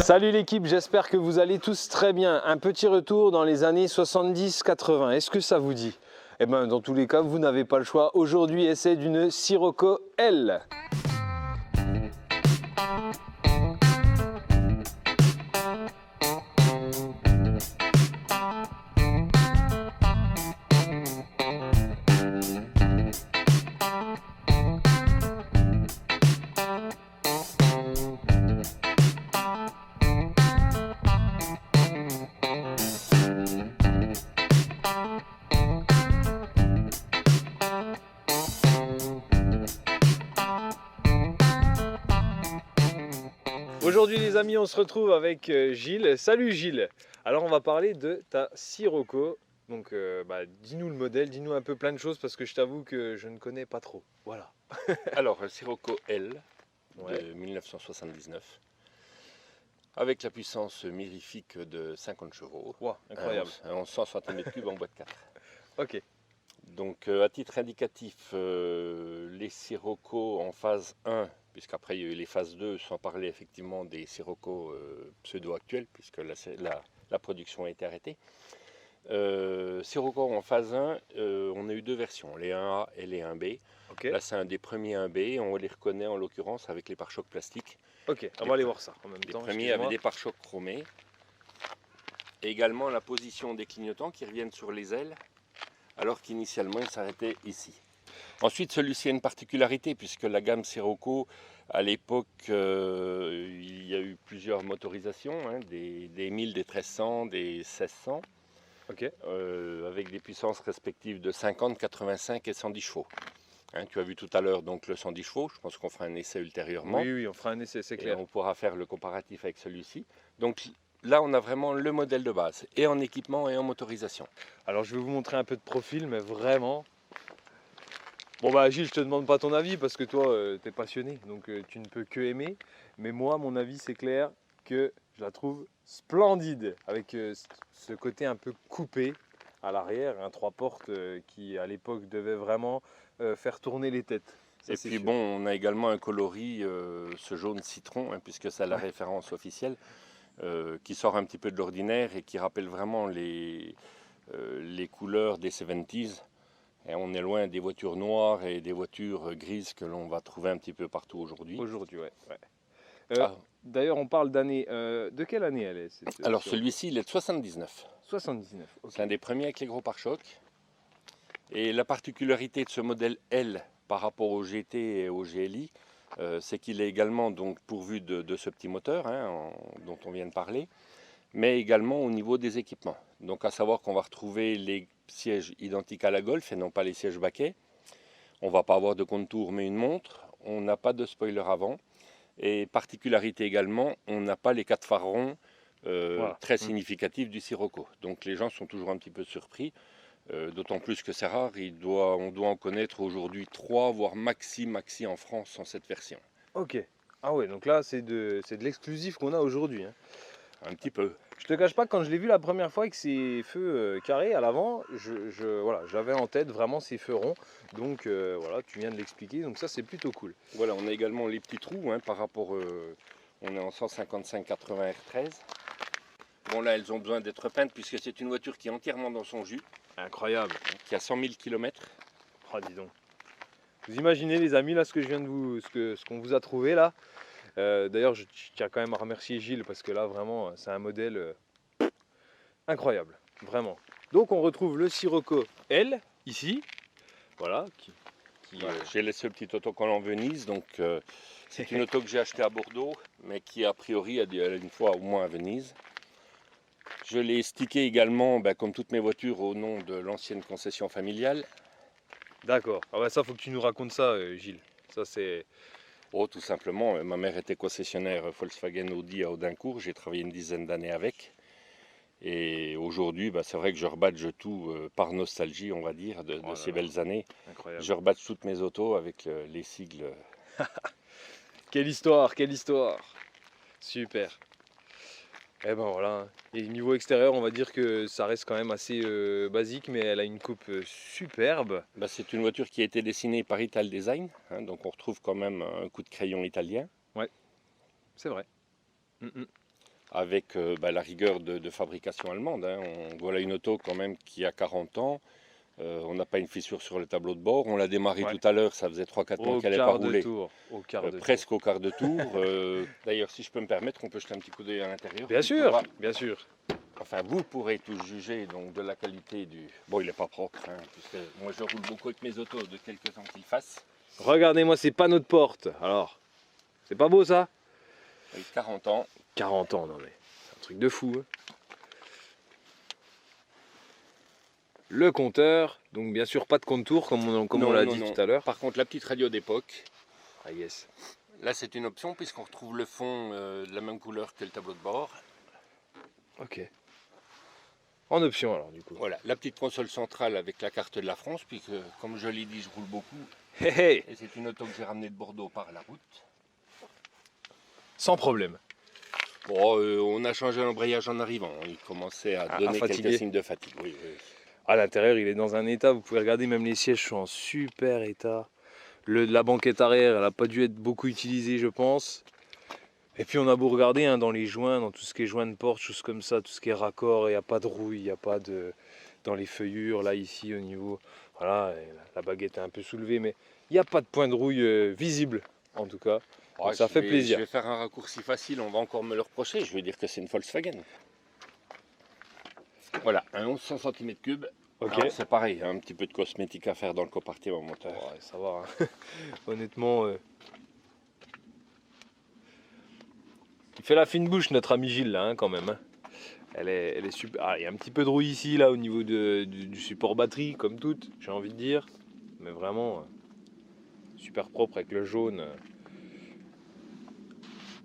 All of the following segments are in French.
Salut l'équipe, j'espère que vous allez tous très bien. Un petit retour dans les années 70-80, est-ce que ça vous dit? Eh bien dans tous les cas, vous n'avez pas le choix. Aujourd'hui, essai d'une Sirocco L. Aujourd'hui les amis, on se retrouve avec Gilles. Salut Gilles. Alors on va parler de ta Sirocco. Donc dis-nous le modèle, dis-nous un peu plein de choses parce que je t'avoue que je ne connais pas trop. Voilà. Alors, Sirocco L Ouais. de 1979, avec la puissance mirifique de 50 chevaux, Wow, incroyable. un 1100 cm3 en bois de 4. Ok. Donc, à titre indicatif, les Sirocco en phase 1, puisqu'après il y a eu les phases 2, sans parler effectivement des Sirocco pseudo-actuels, puisque la production a été arrêtée. Sirocco en phase 1, on a eu deux versions, les 1A et les 1B. Ok. Là, c'est un des premiers 1B, on les reconnaît en l'occurrence avec les pare-chocs plastiques. Ok, on va aller voir ça en même Les temps. premiers avaient des pare-chocs chromés. Et également la position des clignotants qui reviennent sur les ailes, alors qu'initialement il s'arrêtait ici. Ensuite, celui-ci a une particularité, puisque la gamme Sirocco, à l'époque, il y a eu plusieurs motorisations, hein, des 1000, des 1300, des 1600, Ok. avec des puissances respectives de 50, 85 et 110 chevaux. Hein, tu as vu tout à l'heure donc le 110 chevaux, je pense qu'on fera un essai ultérieurement. Oui, oui, on fera un essai, c'est Et clair. on pourra faire le comparatif avec celui-ci. Donc là, on a vraiment le modèle de base, et en équipement et en motorisation. Alors je vais vous montrer un peu de profil, mais vraiment. Bon bah Gilles, je te demande pas ton avis parce que toi, tu es passionné, donc tu ne peux que aimer. Mais moi, mon avis, c'est clair que je la trouve splendide, avec ce côté un peu coupé à l'arrière, un 3 portes qui à l'époque devait vraiment faire tourner les têtes. Ça, Et c'est puis sûr. bon, on a également un coloris, ce jaune citron, hein, puisque c'est la Ouais. référence officielle, qui sort un petit peu de l'ordinaire et qui rappelle vraiment les couleurs des 70s. Et on est loin des voitures noires et des voitures grises que l'on va trouver un petit peu partout aujourd'hui. Aujourd'hui, ouais. Ah, D'ailleurs, on parle d'année. De quelle année elle est alors celui-ci, il est de 79. 79. Ok. C'est un des premiers avec les gros pare-chocs. Et la particularité de ce modèle L par rapport au GT et au GLI, c'est qu'il est également donc pourvu de ce petit moteur, hein, dont on vient de parler, mais également au niveau des équipements. Donc à savoir qu'on va retrouver les sièges identiques à la Golf et non pas les sièges baquets. On ne va pas avoir de contour mais une montre. On n'a pas de spoiler avant. Et particularité également, on n'a pas les 4 phares ronds Voilà. très significatifs du Sirocco. Donc les gens sont toujours un petit peu surpris. D'autant plus que c'est rare, on doit en connaître aujourd'hui 3, voire maxi en France en cette version. Ok. Ah ouais, donc là, c'est de l'exclusif qu'on a aujourd'hui, hein. Un petit peu. Je te cache pas que quand je l'ai vu la première fois avec ces feux carrés à l'avant, voilà, j'avais en tête vraiment ces feux ronds. Donc voilà, tu viens de l'expliquer, donc ça c'est plutôt cool. Voilà, on a également les petits trous, hein, par rapport, on est en 155-80 R13. Bon là, elles ont besoin d'être peintes puisque c'est une voiture qui est entièrement dans son jus, Incroyable. qui a 100 000 km. Oh, dis donc. Vous imaginez les amis là ce que je viens de vous, ce qu'on vous a trouvé là. D'ailleurs, je tiens quand même à remercier Gilles parce que là vraiment, c'est un modèle incroyable, vraiment. Donc on retrouve le Sirocco L ici, voilà, Voilà, j'ai laissé le petit autocollant Venise, donc c'est une auto que j'ai achetée à Bordeaux, mais qui a priori a une fois au moins à Venise. Je l'ai stické également, comme toutes mes voitures, au nom de l'ancienne concession familiale. D'accord. Ah bah ça, faut que tu nous racontes ça, Gilles. Ça c'est. Oh, tout simplement, ma mère était concessionnaire Volkswagen Audi à Audincourt, j'ai travaillé une dizaine d'années avec. Et aujourd'hui, c'est vrai que je rebadge tout par nostalgie, on va dire, de Oh là ces là, belles années. incroyable. Je rebadge toutes mes autos avec les sigles. Quelle histoire, quelle histoire. Super. Et ben voilà. Et niveau extérieur, on va dire que ça reste quand même assez basique, mais elle a une coupe superbe. C'est une voiture qui a été dessinée par Ital Design, hein, donc on retrouve quand même un coup de crayon italien. Ouais, c'est vrai. avec la rigueur de fabrication allemande. Hein. Voilà une auto quand même qui a 40 ans. On n'a pas une fissure sur le tableau de bord. On l'a démarré tout à l'heure, ça faisait 3-4 mois qu'elle n'allait pas rouler. Presque au quart de tour. D'ailleurs, si je peux me permettre, on peut jeter un petit coup d'œil à l'intérieur. Bien sûr, bien sûr. Enfin, vous pourrez tous juger donc, de la qualité du... Bon, il n'est pas propre, hein, puisque moi je roule beaucoup avec mes autos de quelques temps qu'il fasse. Regardez-moi ces panneaux de porte. Alors, c'est pas beau ça? Oui, 40 ans. 40 ans, non mais c'est un truc de fou. Hein. Le compteur, donc bien sûr pas de contour comme on l'a dit tout à l'heure. Par contre, la petite radio d'époque. Ah yes. Là, c'est une option puisqu'on retrouve le fond de la même couleur que le tableau de bord. Ok. En option alors du coup. Voilà, la petite console centrale avec la carte de la France, puisque comme je l'ai dit, je roule beaucoup. Hey, hey. Et c'est une auto que j'ai ramenée de Bordeaux par la route. Sans problème. Bon, on a changé l'embrayage en arrivant. Il commençait à donner quelques signes de fatigue. Oui, oui. À l'intérieur, il est dans un état, vous pouvez regarder, même les sièges sont en super état. La banquette arrière, elle n'a pas dû être beaucoup utilisée, je pense. Et puis on a beau regarder hein, dans les joints, dans tout ce qui est joints de porte, choses comme ça, tout ce qui est raccord, il n'y a pas de rouille, il n'y a pas de... Dans les feuillures, là, ici, au niveau... Voilà, la baguette est un peu soulevée, mais il n'y a pas de point de rouille visible, en tout cas. Ouais, ça fait plaisir. Je vais faire un raccourci facile, on va encore me le reprocher, je vais dire que c'est une Volkswagen. Voilà, un 1100 cm3. Okay. C'est pareil, un petit peu de cosmétique à faire dans le compartiment moteur. Ouais, ça va, hein. Honnêtement... Il fait la fine bouche notre ami Gilles là hein, quand même. Hein. Elle est super. Ah, il y a un petit peu de rouille ici là au niveau du support batterie comme toutes, j'ai envie de dire. Mais vraiment super propre avec le jaune.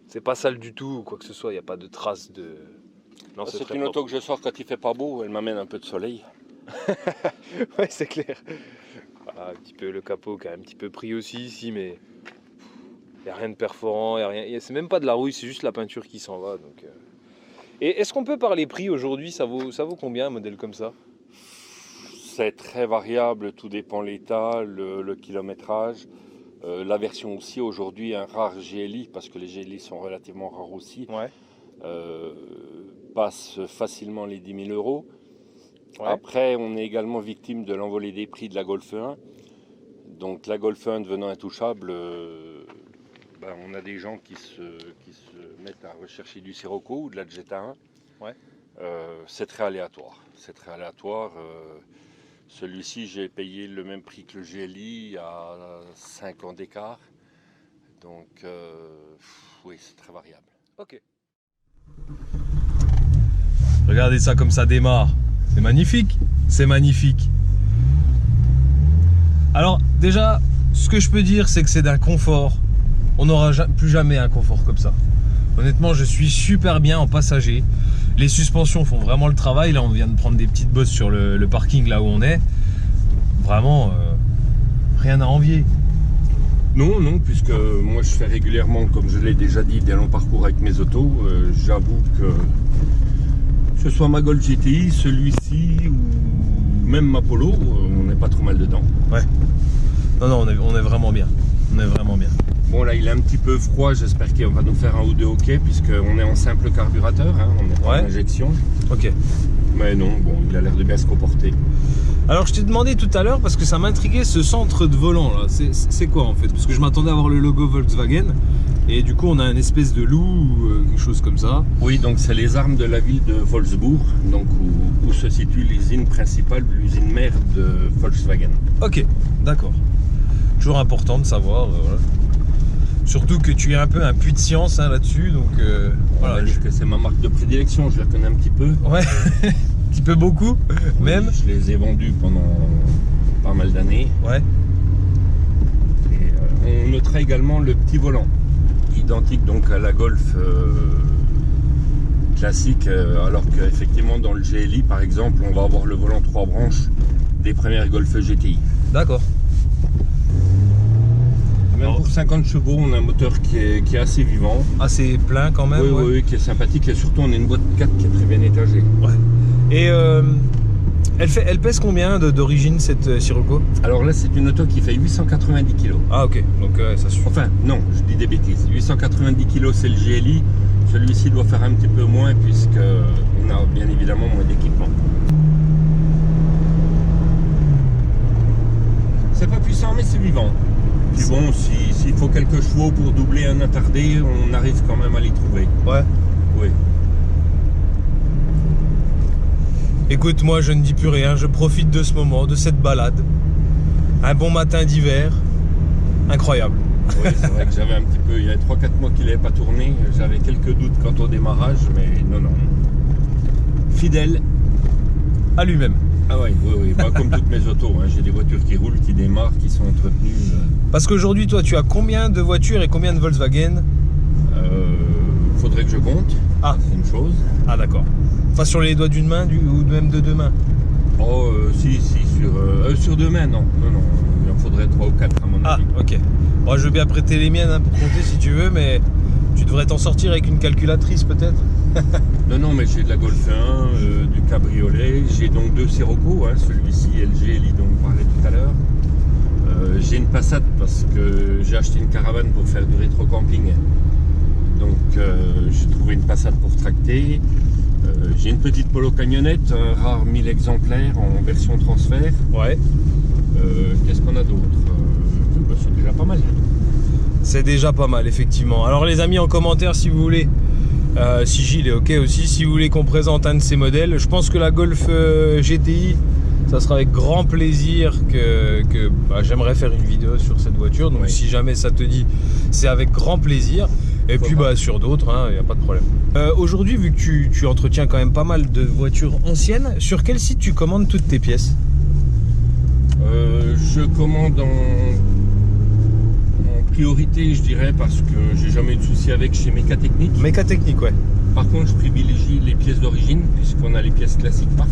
C'est pas sale du tout ou quoi que ce soit, il n'y a pas de traces de... Non, c'est une auto que je sors quand il fait pas beau, elle m'amène un peu de soleil. Ouais c'est clair. Voilà, un petit peu le capot qui a un petit peu pris aussi ici mais... Il n'y a rien de perforant, c'est même pas de la rouille, c'est juste la peinture qui s'en va. Donc, Et est-ce qu'on peut parler prix aujourd'hui, ça vaut combien un modèle comme ça? C'est très variable, tout dépend l'état, le kilométrage. La version aussi aujourd'hui, un rare GLI, parce que les GLI sont relativement rares aussi, ouais. passe facilement les 10 000 euros. Ouais. Après, on est également victime de l'envolée des prix de la Golf 1. Donc la Golf 1 devenant intouchable... on a des gens qui se mettent à rechercher du Sirocco ou de la Jetta 1. Ouais. C'est très aléatoire. C'est très aléatoire. Celui-ci, j'ai payé le même prix que le GLI à 5 ans d'écart. Donc, oui, c'est très variable. Ok. Regardez ça comme ça démarre. C'est magnifique. C'est magnifique. Alors, déjà, ce que je peux dire, c'est que c'est d'un confort. On n'aura plus jamais un confort comme ça. Honnêtement, je suis super bien en passager. Les suspensions font vraiment le travail. Là, on vient de prendre des petites bosses sur le parking là où on est. Vraiment, rien à envier. Non, non, puisque moi je fais régulièrement, comme je l'ai déjà dit, des longs parcours avec mes autos. J'avoue que ce soit ma Golf GTI, celui-ci ou même ma Polo, on n'est pas trop mal dedans. Ouais. Non, non, on est vraiment bien. On est vraiment bien. Bon là il est un petit peu froid, j'espère qu'il va nous faire un ou deux hockey puisqu'on est en simple carburateur, hein, on est pas en injection. Ok. Mais non, bon, il a l'air de bien se comporter. Alors je t'ai demandé tout à l'heure parce que ça m'intriguait ce centre de volant là, c'est quoi en fait? Parce que je m'attendais à voir le logo Volkswagen et du coup on a une espèce de loup ou quelque chose comme ça. Oui, donc c'est les armes de la ville de Wolfsburg, donc où se situe l'usine principale, l'usine mère de Volkswagen. Ok, d'accord. Toujours important de savoir, voilà. Surtout que tu es un peu un puits de science hein, là-dessus, donc voilà. On va dire que c'est ma marque de prédilection, je la connais un petit peu. Ouais, un petit peu beaucoup, oui, même. Je les ai vendus pendant pas mal d'années. Ouais. Et on notera également le petit volant, identique donc à la Golf classique, alors qu'effectivement dans le GLI par exemple, on va avoir le volant 3 branches des premières Golf GTI. D'accord. Même pour 50 chevaux, on a un moteur qui est assez vivant. Assez plein quand même. Oui, ouais. Oui, qui est sympathique et surtout on a une boîte 4 qui est très bien étagée. Ouais. Et elle pèse combien d'origine cette Sirocco? Alors là c'est une auto qui fait 890 kg. Ah ok, donc ça suffit. Enfin non, je dis des bêtises. 890 kg c'est le GLI, Celui-ci doit faire un petit peu moins puisqu'on a bien évidemment moins d'équipement. C'est pas puissant mais c'est vivant. Puis bon, s'il faut quelques chevaux pour doubler un attardé, on arrive quand même à les trouver. Ouais. Oui. Écoute, moi je ne dis plus rien, je profite de ce moment, de cette balade. Un bon matin d'hiver, incroyable. Oui, c'est vrai que j'avais un petit peu, il y a 3-4 mois qu'il n'avait pas tourné, j'avais quelques doutes quant au démarrage, mais non. Fidèle. À lui-même. Ah oui, bah, comme toutes mes autos, hein. J'ai des voitures qui roulent, qui démarrent, qui sont entretenues. Parce qu'aujourd'hui, toi, tu as combien de voitures et combien de Volkswagen? Faudrait que je compte, c'est une chose. Ah d'accord. Enfin sur les doigts d'une main ou même de deux mains? Oh si, sur deux mains, non, il en faudrait 3 ou 4 à mon avis. Ah ok. Bon, je veux bien prêter les miennes pour compter si tu veux, mais tu devrais t'en sortir avec une calculatrice peut-être. Non, mais j'ai de la Golf 1, du cabriolet, j'ai donc 2 Sirocco, hein, celui-ci LG Elite dont on parlait tout à l'heure. J'ai une Passat parce que j'ai acheté une caravane pour faire du rétro-camping. Donc j'ai trouvé une Passat pour tracter. J'ai une petite Polo camionnette, un rare 1000 exemplaires en version transfert. Ouais. Qu'est-ce qu'on a d'autre? C'est déjà pas mal. C'est déjà pas mal effectivement. Alors les amis en commentaire si vous voulez, si Gilles est ok aussi, si vous voulez qu'on présente un de ces modèles, je pense que la Golf GTI, ça sera avec grand plaisir que j'aimerais faire une vidéo sur cette voiture. Donc si jamais ça te dit, c'est avec grand plaisir. Et puis sur d'autres, il n'y a pas de problème. Aujourd'hui, vu que tu entretiens quand même pas mal de voitures anciennes, sur quel site tu commandes toutes tes pièces? Je commande en priorité, je dirais, parce que j'ai jamais eu de souci avec chez Mécatechnique. Mécatechnique, ouais. Par contre, je privilégie les pièces d'origine, puisqu'on a les pièces classiques parts.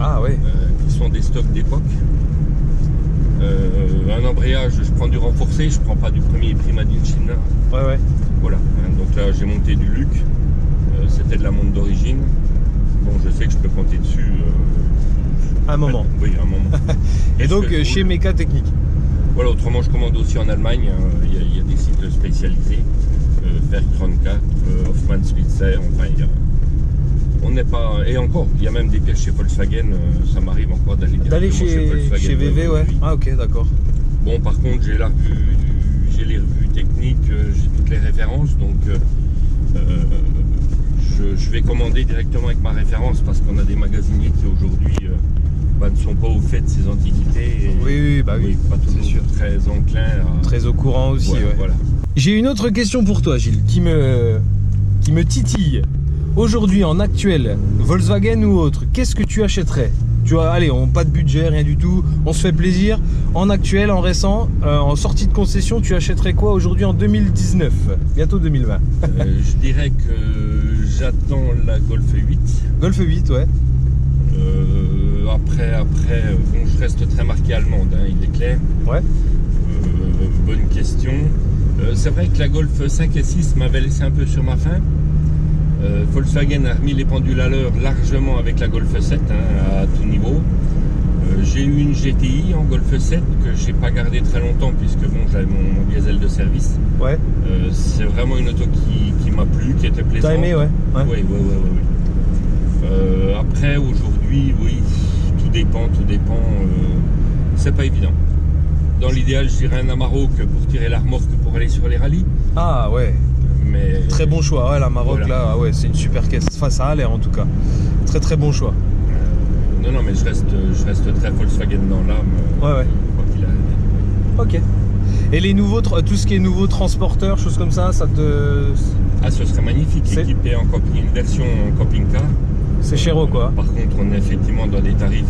Ah ouais. Qui sont des stocks d'époque. Un embrayage, je prends du renforcé, je prends pas du premier Prima d'Inchina. Ouais. Voilà, donc là j'ai monté du Luc, c'était de la montre d'origine. Bon, je sais que je peux compter dessus. Un moment. Oui, un moment. Et donc chez Mécatechnique. Voilà, autrement je commande aussi en Allemagne, il y a des sites spécialisés, Werk 4, Hoffmann Spitzer, enfin on n'est pas. Et encore, il y a même des pièces chez Volkswagen, ça m'arrive encore d'aller chez VV, ouais. Ah ok, d'accord. Bon, par contre, j'ai les revues techniques, j'ai toutes les références, donc je vais commander directement avec ma référence parce qu'on a des magasiniers qui aujourd'hui ne sont pas au fait de ces antiquités. Et, oui, pas toujours très enclins très au courant aussi. Ouais. Voilà. J'ai une autre question pour toi, Gilles, qui me titille. Aujourd'hui, en actuel, Volkswagen ou autre, qu'est-ce que tu achèterais? Tu vois, allez, on pas de budget, rien du tout, on se fait plaisir. En actuel, en récent, en sortie de concession, tu achèterais quoi aujourd'hui en 2019, bientôt 2020? Je dirais que j'attends la Golf 8. Golf 8, ouais. Après, bon, je reste très marqué allemande, hein, il est clair. Ouais. Bonne question. C'est vrai que la Golf 5 et 6 m'avait laissé un peu sur ma faim. Volkswagen a remis les pendules à l'heure largement avec la Golf 7 à tout niveau. J'ai eu une GTI en Golf 7 que j'ai pas gardé très longtemps puisque bon, j'avais mon diesel de service. Ouais. C'est vraiment une auto qui m'a plu, qui était plaisante. T'as aimé, ouais. Oui. Après, aujourd'hui, oui, tout dépend. C'est pas évident. Dans l'idéal, je dirais un Amarok pour tirer la remorque pour aller sur les rallyes. Ah ouais. Mais très bon choix, ouais, la Maroc voilà. Là, ouais, c'est une super caisse. Enfin, ça a l'air en tout cas. Très bon choix. Non, mais je reste très Volkswagen dans l'âme. Ouais. Quoi qu'il arrive. Ok. Et les nouveaux, tout ce qui est nouveaux transporteurs, choses comme ça te. Ah, ce serait magnifique, équipé en camping, une version en camping-car. C'est cher quoi. Par contre, on est effectivement dans des tarifs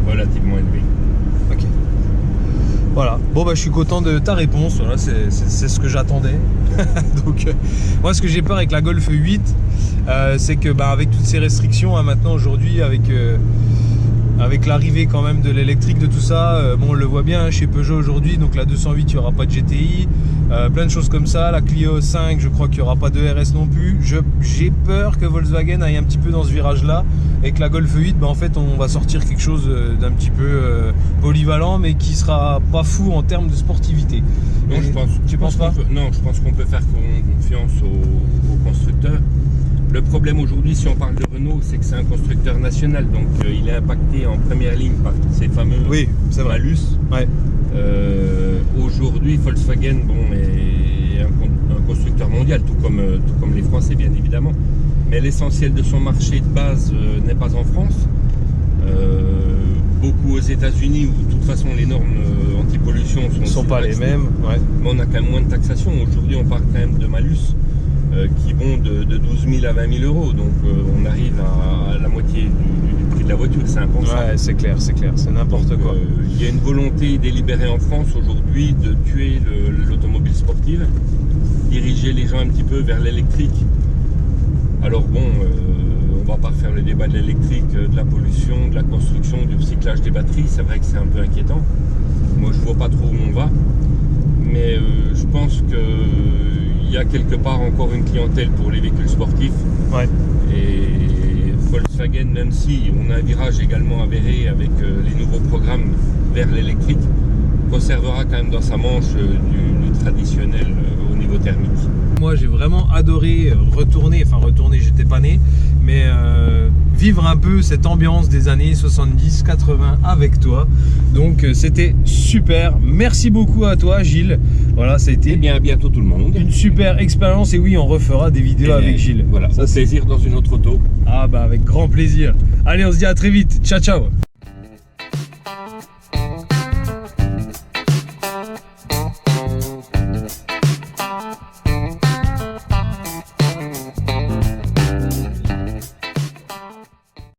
relativement élevés. Ok. Voilà. Bon bah je suis content de ta réponse. Voilà, c'est ce que j'attendais. Donc moi ce que j'ai peur avec la Golf 8, c'est que avec toutes ces restrictions maintenant aujourd'hui avec avec l'arrivée quand même de l'électrique, de tout ça. Bon, on le voit bien hein, chez Peugeot aujourd'hui, donc la 208 il n'y aura pas de GTI, plein de choses comme ça. La Clio 5 je crois qu'il n'y aura pas de RS non plus. J'ai peur que Volkswagen aille un petit peu dans ce virage là et que la Golf 8 en fait on va sortir quelque chose d'un petit peu polyvalent mais qui sera pas fou en termes de sportivité. Non, Tu penses pas? Non, je pense qu'on peut faire confiance aux constructeurs. Le problème aujourd'hui, si on parle de Renault, c'est que c'est un constructeur national, donc il est impacté en première ligne par ces fameux malus. Ouais. Aujourd'hui, Volkswagen est un constructeur mondial, tout comme les Français, bien évidemment. Mais l'essentiel de son marché de base n'est pas en France. Beaucoup aux États-Unis, où de toute façon les normes anti-pollution sont pas les mêmes. Ouais. Mais on a quand même moins de taxation. Aujourd'hui, on parle quand même de malus qui vont de 12 000 à 20 000 euros. Donc on arrive à la moitié du prix de la voiture. C'est impensable. Ouais, c'est clair, c'est n'importe quoi. Il y a une volonté délibérée en France aujourd'hui de tuer l'automobile sportive, diriger les gens un petit peu vers l'électrique. Alors bon, on va pas refaire le débat de l'électrique, de la pollution, de la construction, du recyclage des batteries. C'est vrai que c'est un peu inquiétant. Moi, je vois pas trop où on va. Mais je pense qu'il y a quelque part encore une clientèle pour les véhicules sportifs. Ouais. Et Volkswagen, même si on a un virage également avéré avec les nouveaux programmes vers l'électrique, conservera quand même dans sa manche du traditionnel au niveau thermique. Moi j'ai vraiment adoré retourner, j'étais pas né, mais vivre un peu cette ambiance des années 70-80 avec toi. Donc c'était super. Merci beaucoup à toi Gilles. Voilà, ça a été bien, à bientôt tout le monde. Une super expérience et oui, on refera des vidéos avec Gilles. Voilà, ça c'est plaisir dans une autre auto. Ah bah avec grand plaisir. Allez, on se dit à très vite. Ciao ciao.